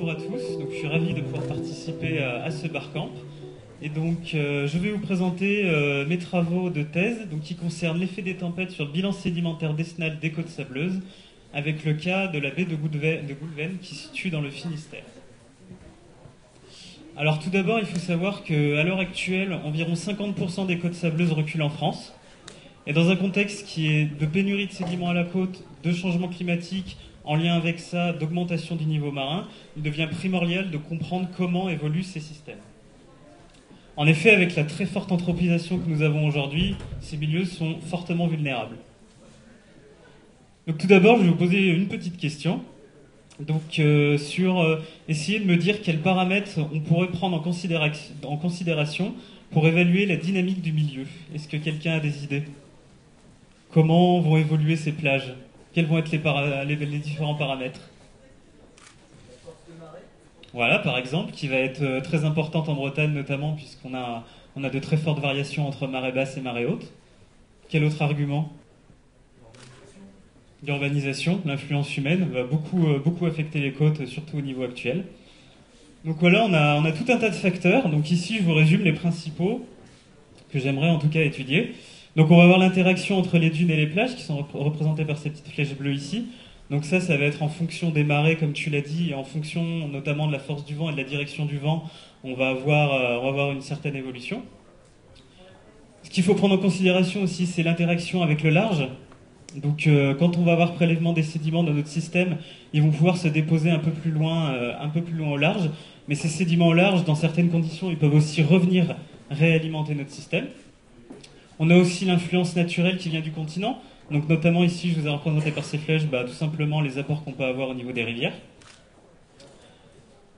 bonjour à tous. Donc, je suis ravi de pouvoir participer à ce barcamp. Et donc, je vais vous présenter mes travaux de thèse qui concernent l'effet des tempêtes sur le bilan sédimentaire décennal des côtes sableuses, avec le cas de la baie de Goulven qui se situe dans le Finistère. Alors tout d'abord, il faut savoir qu'à l'heure actuelle, environ 50% des côtes sableuses reculent en France. Et dans un contexte qui est de pénurie de sédiments à la côte, de changement climatique, en lien avec ça, d'augmentation du niveau marin, il devient primordial de comprendre comment évoluent ces systèmes. En effet, avec la très forte anthropisation que nous avons aujourd'hui, ces milieux sont fortement vulnérables. Donc tout d'abord, je vais vous poser une petite question. Sur essayer de me dire quels paramètres on pourrait prendre en considération pour évaluer la dynamique du milieu. Est-ce que quelqu'un a des idées? Comment vont évoluer ces plages? Quels vont être les différents paramètres? Voilà, par exemple, qui va être très importante en Bretagne notamment, puisqu'on a de très fortes variations entre marée basse et marée haute. Quel autre argument? L'urbanisation, l'influence humaine va beaucoup affecter les côtes, surtout au niveau actuel. Donc voilà, on a tout un tas de facteurs. Donc ici, je vous résume les principaux que j'aimerais en tout cas étudier. Donc on va voir l'interaction entre les dunes et les plages, qui sont représentées par ces petites flèches bleues ici. Donc ça va être en fonction des marées, comme tu l'as dit, et en fonction notamment de la force du vent et de la direction du vent, on va avoir une certaine évolution. Ce qu'il faut prendre en considération aussi, c'est l'interaction avec le large. Donc quand on va avoir prélèvement des sédiments dans notre système, ils vont pouvoir se déposer un peu plus loin au large. Mais ces sédiments au large, dans certaines conditions, ils peuvent aussi revenir réalimenter notre système. On a aussi l'influence naturelle qui vient du continent. Donc notamment ici, je vous ai représenté par ces flèches, tout simplement les apports qu'on peut avoir au niveau des rivières.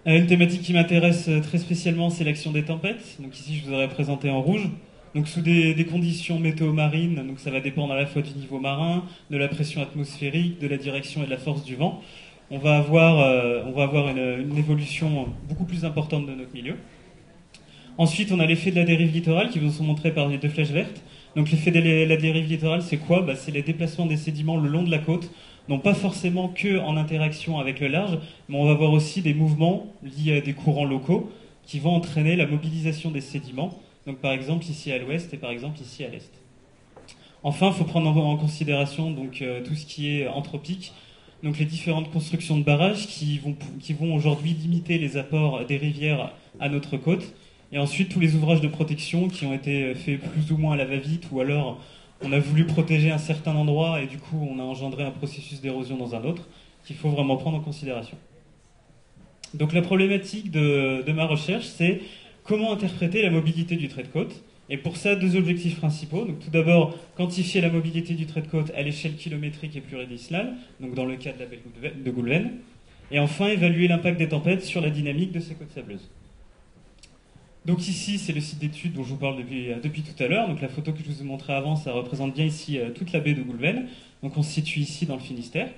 Une thématique qui m'intéresse très spécialement, c'est l'action des tempêtes. Donc ici, je vous aurais présenté en rouge. Donc sous des conditions météo-marines, donc ça va dépendre à la fois du niveau marin, de la pression atmosphérique, de la direction et de la force du vent. On va avoir une évolution beaucoup plus importante de notre milieu. Ensuite, on a l'effet de la dérive littorale qui vous sont montrés par les deux flèches vertes. Donc l'effet de la dérive littorale, c'est quoi? C'est les déplacements des sédiments le long de la côte, non pas forcément que en interaction avec le large, mais on va avoir aussi des mouvements liés à des courants locaux qui vont entraîner la mobilisation des sédiments. Donc par exemple ici à l'ouest et par exemple ici à l'est. Enfin, il faut prendre en considération tout ce qui est anthropique, donc les différentes constructions de barrages qui vont aujourd'hui limiter les apports des rivières à notre côte, et ensuite tous les ouvrages de protection qui ont été faits plus ou moins à la va-vite, ou alors on a voulu protéger un certain endroit et du coup on a engendré un processus d'érosion dans un autre, qu'il faut vraiment prendre en considération. Donc la problématique de ma recherche, c'est comment interpréter la mobilité du trait de côte? Et pour ça, deux objectifs principaux. Donc, tout d'abord, quantifier la mobilité du trait de côte à l'échelle kilométrique et pluridécennale, donc dans le cas de la baie de Goulven. Et enfin, évaluer l'impact des tempêtes sur la dynamique de ces côtes sableuses. Donc ici, c'est le site d'études dont je vous parle depuis tout à l'heure. Donc la photo que je vous ai montrée avant, ça représente bien ici toute la baie de Goulven. Donc on se situe ici dans le Finistère.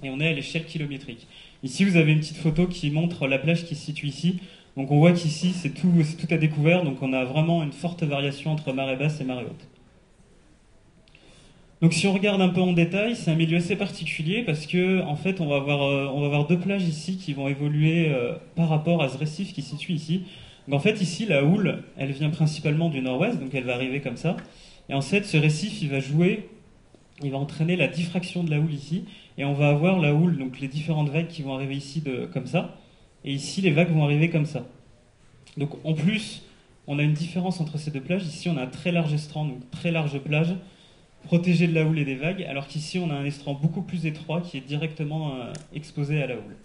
Et on est à l'échelle kilométrique. Ici, vous avez une petite photo qui montre la plage qui se situe ici. Donc on voit qu'ici, c'est tout à découvert, donc on a vraiment une forte variation entre marée basse et marée haute. Donc si on regarde un peu en détail, c'est un milieu assez particulier parce que en fait, on va avoir deux plages ici qui vont évoluer par rapport à ce récif qui se situe ici. Donc en fait, ici, la houle, elle vient principalement du nord-ouest, donc elle va arriver comme ça. Et en fait, ce récif, il va entraîner la diffraction de la houle ici, et on va avoir la houle, donc les différentes vagues qui vont arriver ici comme ça. Et ici, les vagues vont arriver comme ça. Donc en plus, on a une différence entre ces deux plages. Ici, on a un très large estran, donc très large plage, protégée de la houle et des vagues, alors qu'ici, on a un estran beaucoup plus étroit qui est directement exposé à la houle.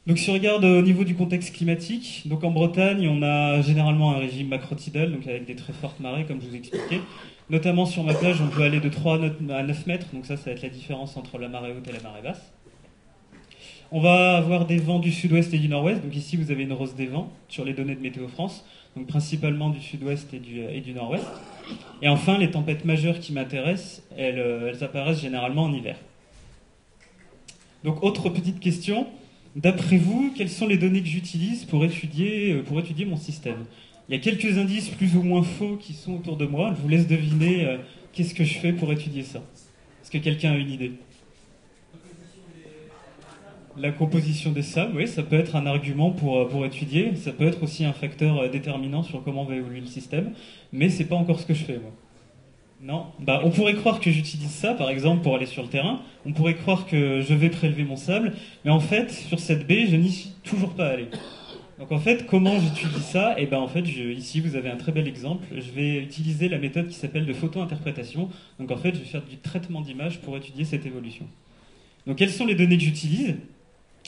Donc si on regarde au niveau du contexte climatique, donc en Bretagne, on a généralement un régime macrotidal, donc avec des très fortes marées, comme je vous expliquais. Notamment sur ma plage, on peut aller de 3 à 9 mètres, donc ça va être la différence entre la marée haute et la marée basse. On va avoir des vents du sud-ouest et du nord-ouest. Donc ici, vous avez une rose des vents sur les données de Météo France, donc principalement du sud-ouest et du nord-ouest. Et enfin, les tempêtes majeures qui m'intéressent, elles apparaissent généralement en hiver. Donc autre petite question, d'après vous, quelles sont les données que j'utilise pour étudier mon système? Il y a quelques indices plus ou moins faux qui sont autour de moi. Je vous laisse deviner qu'est-ce que je fais pour étudier ça. Est-ce que quelqu'un a une idée? La composition des sables, oui, ça peut être un argument pour étudier. Ça peut être aussi un facteur déterminant sur comment va évoluer le système. Mais c'est pas encore ce que je fais, moi. Non, bah, on pourrait croire que j'utilise ça, par exemple, pour aller sur le terrain. On pourrait croire que je vais prélever mon sable, mais en fait, sur cette baie, je n'y suis toujours pas allé. Donc en fait, comment j'utilise ça? Et ben en fait, ici vous avez un très bel exemple. Je vais utiliser la méthode qui s'appelle de photo-interprétation. Donc en fait, je vais faire du traitement d'image pour étudier cette évolution. Donc quelles sont les données que j'utilise?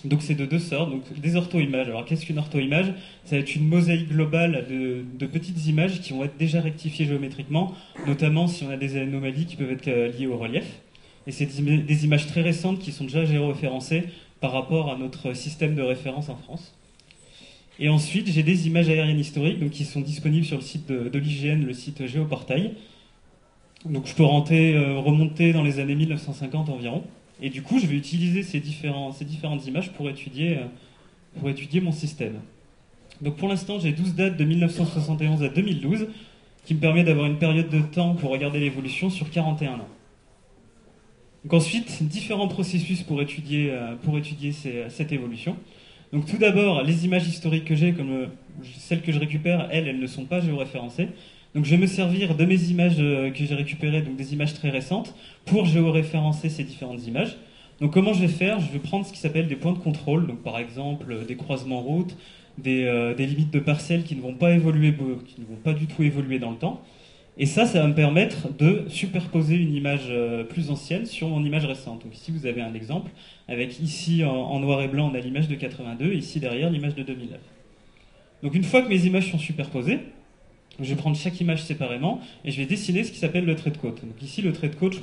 Donc c'est de deux sortes, donc des ortho-images. Alors qu'est-ce qu'une ortho-image? Ça va être une mosaïque globale de petites images qui vont être déjà rectifiées géométriquement, notamment si on a des anomalies qui peuvent être liées au relief. Et c'est des images très récentes qui sont déjà géoréférencées par rapport à notre système de référence en France. Et ensuite, j'ai des images aériennes historiques donc, qui sont disponibles sur le site de l'IGN, le site Géoportail. Donc je peux remonter dans les années 1950 environ. Et du coup, je vais utiliser ces différentes images pour étudier mon système. Donc pour l'instant, j'ai 12 dates de 1971 à 2012, qui me permet d'avoir une période de temps pour regarder l'évolution sur 41 ans. Donc ensuite, différents processus pour étudier cette évolution. Donc tout d'abord, les images historiques que j'ai, comme celles que je récupère, elles ne sont pas géoréférencées. Donc je vais me servir de mes images que j'ai récupérées, donc des images très récentes, pour géoréférencer ces différentes images. Donc comment je vais faire? Je vais prendre ce qui s'appelle des points de contrôle, donc par exemple des croisements routes, des limites de parcelles qui ne vont pas évoluer, qui ne vont pas du tout évoluer dans le temps. Et ça va me permettre de superposer une image plus ancienne sur mon image récente. Donc ici vous avez un exemple, avec ici en noir et blanc on a l'image de 82, et ici derrière l'image de 2009. Donc une fois que mes images sont superposées, je vais prendre chaque image séparément et je vais dessiner ce qui s'appelle le trait de côte. Donc ici, le trait de côte, je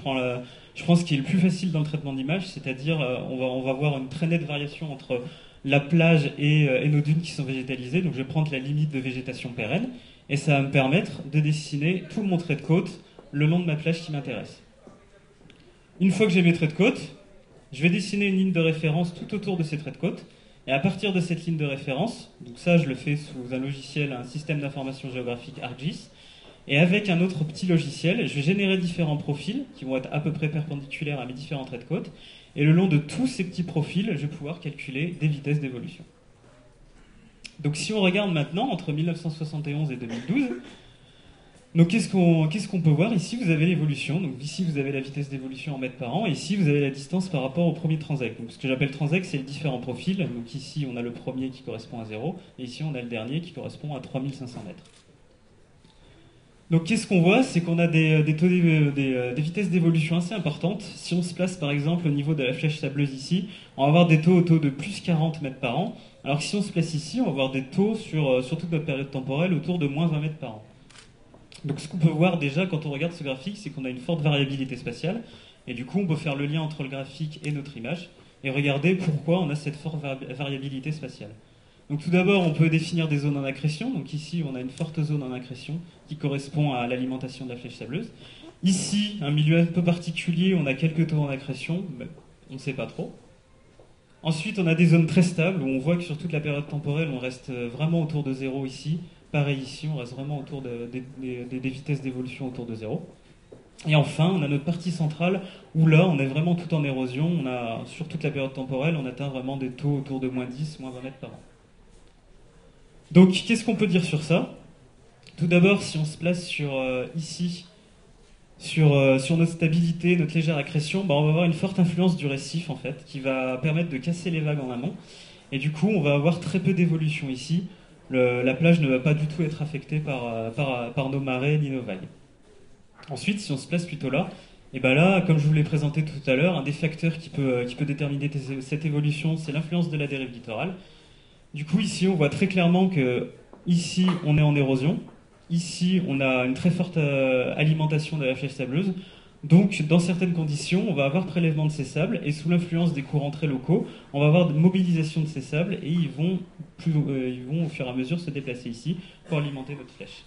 prends ce qui est le plus facile dans le traitement d'image, c'est-à-dire on va voir une très nette variation entre la plage et nos dunes qui sont végétalisées. Donc je vais prendre la limite de végétation pérenne et ça va me permettre de dessiner tout mon trait de côte le long de ma plage qui m'intéresse. Une fois que j'ai mes traits de côte, je vais dessiner une ligne de référence tout autour de ces traits de côte. Et à partir de cette ligne de référence, donc ça je le fais sous un logiciel, un système d'information géographique ArcGIS, et avec un autre petit logiciel, je vais générer différents profils qui vont être à peu près perpendiculaires à mes différents traits de côte, et le long de tous ces petits profils, je vais pouvoir calculer des vitesses d'évolution. Donc si on regarde maintenant, entre 1971 et 2012, donc qu'est-ce qu'on peut voir? Ici vous avez l'évolution, donc ici vous avez la vitesse d'évolution en mètres par an, et ici vous avez la distance par rapport au premier transect. Donc ce que j'appelle transect, c'est les différents profils. Donc ici on a le premier qui correspond à 0, et ici on a le dernier qui correspond à 3500 mètres. Donc qu'est-ce qu'on voit? C'est qu'on a des vitesses d'évolution assez importantes. Si on se place par exemple au niveau de la flèche sableuse ici, on va avoir des taux autour de plus 40 mètres par an, alors que si on se place ici, on va avoir des taux sur toute notre période temporelle autour de moins 20 mètres par an. Donc ce qu'on peut voir déjà quand on regarde ce graphique, c'est qu'on a une forte variabilité spatiale, et du coup on peut faire le lien entre le graphique et notre image, et regarder pourquoi on a cette forte variabilité spatiale. Donc tout d'abord on peut définir des zones en accrétion, donc ici on a une forte zone en accrétion qui correspond à l'alimentation de la flèche sableuse. Ici, un milieu un peu particulier, on a quelques taux en accrétion, mais on ne sait pas trop. Ensuite on a des zones très stables, où on voit que sur toute la période temporelle on reste vraiment autour de 0 ici. Pareil ici, on reste vraiment autour des vitesses d'évolution autour de 0. Et enfin, on a notre partie centrale, où là, on est vraiment tout en érosion. Sur toute la période temporelle, on atteint vraiment des taux autour de moins 10, moins 20 mètres par an. Donc, qu'est-ce qu'on peut dire sur ça? Tout d'abord, si on se place ici, sur notre stabilité, notre légère accrétion, on va avoir une forte influence du récif, en fait, qui va permettre de casser les vagues en amont. Et du coup, on va avoir très peu d'évolution ici. La plage ne va pas du tout être affectée par nos marées ni nos vagues. Ensuite, si on se place plutôt là, et ben là, comme je vous l'ai présenté tout à l'heure, un des facteurs qui peut déterminer cette évolution, c'est l'influence de la dérive littorale. Du coup, ici, on voit très clairement que ici, on est en érosion. Ici, on a une très forte alimentation de la flèche sableuse. Donc, dans certaines conditions, on va avoir prélèvement de ces sables, et sous l'influence des courants très locaux, on va avoir de mobilisation de ces sables, et ils vont au fur et à mesure se déplacer ici pour alimenter notre flèche.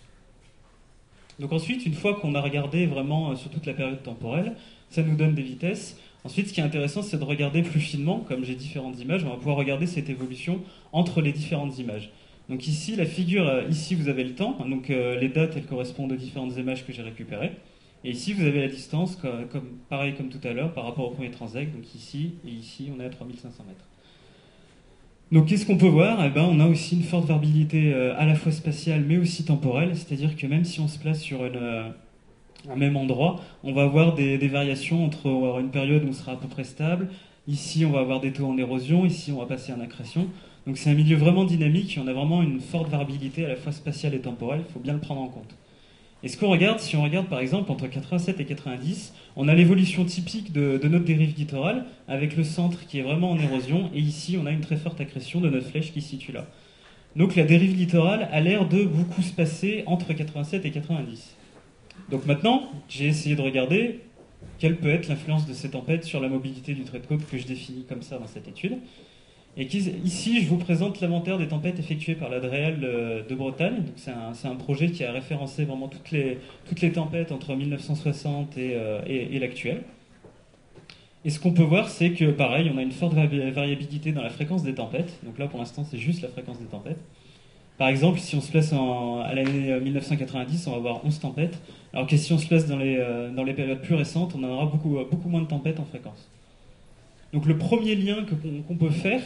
Donc ensuite, une fois qu'on a regardé vraiment sur toute la période temporelle, ça nous donne des vitesses. Ensuite, ce qui est intéressant, c'est de regarder plus finement, comme j'ai différentes images, on va pouvoir regarder cette évolution entre les différentes images. Donc ici, la figure, ici vous avez le temps, donc les dates, elles correspondent aux différentes images que j'ai récupérées. Et ici, vous avez la distance, pareil comme tout à l'heure, par rapport au premier transect. Donc ici et ici, on est à 3500 mètres. Donc qu'est-ce qu'on peut voir? Eh ben, on a aussi une forte variabilité à la fois spatiale mais aussi temporelle, c'est-à-dire que même si on se place sur un même endroit, on va avoir des variations entre on va avoir une période où on sera à peu près stable, ici on va avoir des taux en érosion, ici on va passer en accrétion. Donc c'est un milieu vraiment dynamique et on a vraiment une forte variabilité à la fois spatiale et temporelle, il faut bien le prendre en compte. Et ce qu'on regarde, si on regarde par exemple entre 87 et 90, on a l'évolution typique de notre dérive littorale, avec le centre qui est vraiment en érosion, et ici on a une très forte accrétion de notre flèche qui se situe là. Donc la dérive littorale a l'air de beaucoup se passer entre 87 et 90. Donc maintenant, j'ai essayé de regarder quelle peut être l'influence de ces tempêtes sur la mobilité du trait de côte que je définis comme ça dans cette étude. Et ici, je vous présente l'inventaire des tempêtes effectuées par l'Adréal de Bretagne. C'est un projet qui a référencé vraiment toutes les tempêtes entre 1960 et l'actuel. Et ce qu'on peut voir, c'est que pareil, on a une forte variabilité dans la fréquence des tempêtes. Donc là, pour l'instant, c'est juste la fréquence des tempêtes. Par exemple, si on se place à l'année 1990, on va avoir 11 tempêtes, alors que si on se place dans les périodes plus récentes, on en aura beaucoup moins de tempêtes en fréquence. Donc le premier lien qu'on peut faire,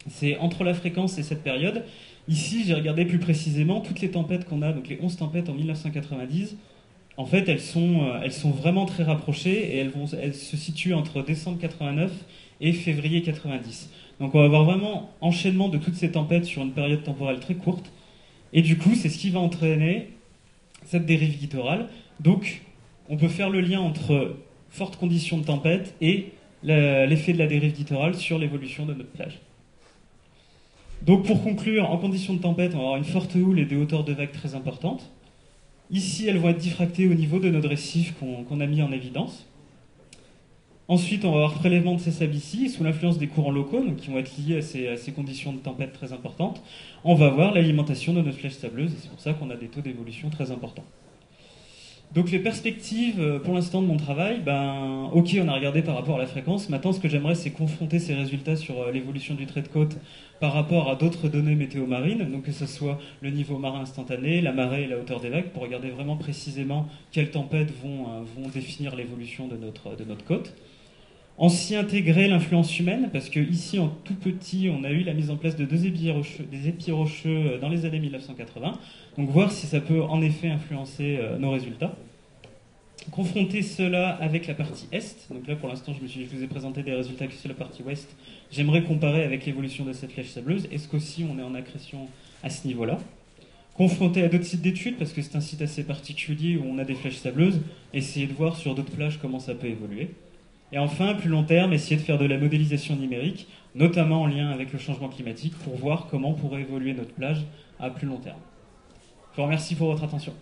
c'est entre la fréquence et cette période. Ici, j'ai regardé plus précisément toutes les tempêtes qu'on a, donc les 11 tempêtes en 1990. En fait, elles sont vraiment très rapprochées et elles se situent entre décembre 89 et février 90. Donc on va avoir vraiment enchaînement de toutes ces tempêtes sur une période temporelle très courte. Et du coup, c'est ce qui va entraîner cette dérive littorale. Donc on peut faire le lien entre fortes conditions de tempête et l'effet de la dérive littorale sur l'évolution de notre plage. Donc pour conclure, en conditions de tempête, on va avoir une forte houle et des hauteurs de vagues très importantes. Ici, elles vont être diffractées au niveau de notre récif qu'on a mis en évidence. Ensuite, on va avoir prélèvement de ces sables ici, sous l'influence des courants locaux, donc qui vont être liés à ces conditions de tempête très importantes. On va avoir l'alimentation de notre flèche sableuse, et c'est pour ça qu'on a des taux d'évolution très importants. Donc les perspectives pour l'instant de mon travail, ok, on a regardé par rapport à la fréquence. Maintenant, ce que j'aimerais, c'est confronter ces résultats sur l'évolution du trait de côte par rapport à d'autres données météo-marines, donc que ce soit le niveau marin instantané, la marée et la hauteur des vagues, pour regarder vraiment précisément quelles tempêtes vont définir l'évolution de notre côte. En s'y intégrer l'influence humaine, parce que ici, en tout petit, on a eu la mise en place de des épis rocheux dans les années 1980. Donc voir si ça peut en effet influencer nos résultats. Confronter cela avec la partie Est. Donc là, pour l'instant, je vous ai présenté des résultats que sur la partie Ouest. J'aimerais comparer avec l'évolution de cette flèche sableuse. Est-ce qu'aussi on est en accrétion à ce niveau-là? Confronter à d'autres sites d'études, parce que c'est un site assez particulier où on a des flèches sableuses. Essayer de voir sur d'autres plages comment ça peut évoluer. Et enfin, à plus long terme, essayer de faire de la modélisation numérique, notamment en lien avec le changement climatique, pour voir comment pourrait évoluer notre plage à plus long terme. Je vous remercie pour votre attention.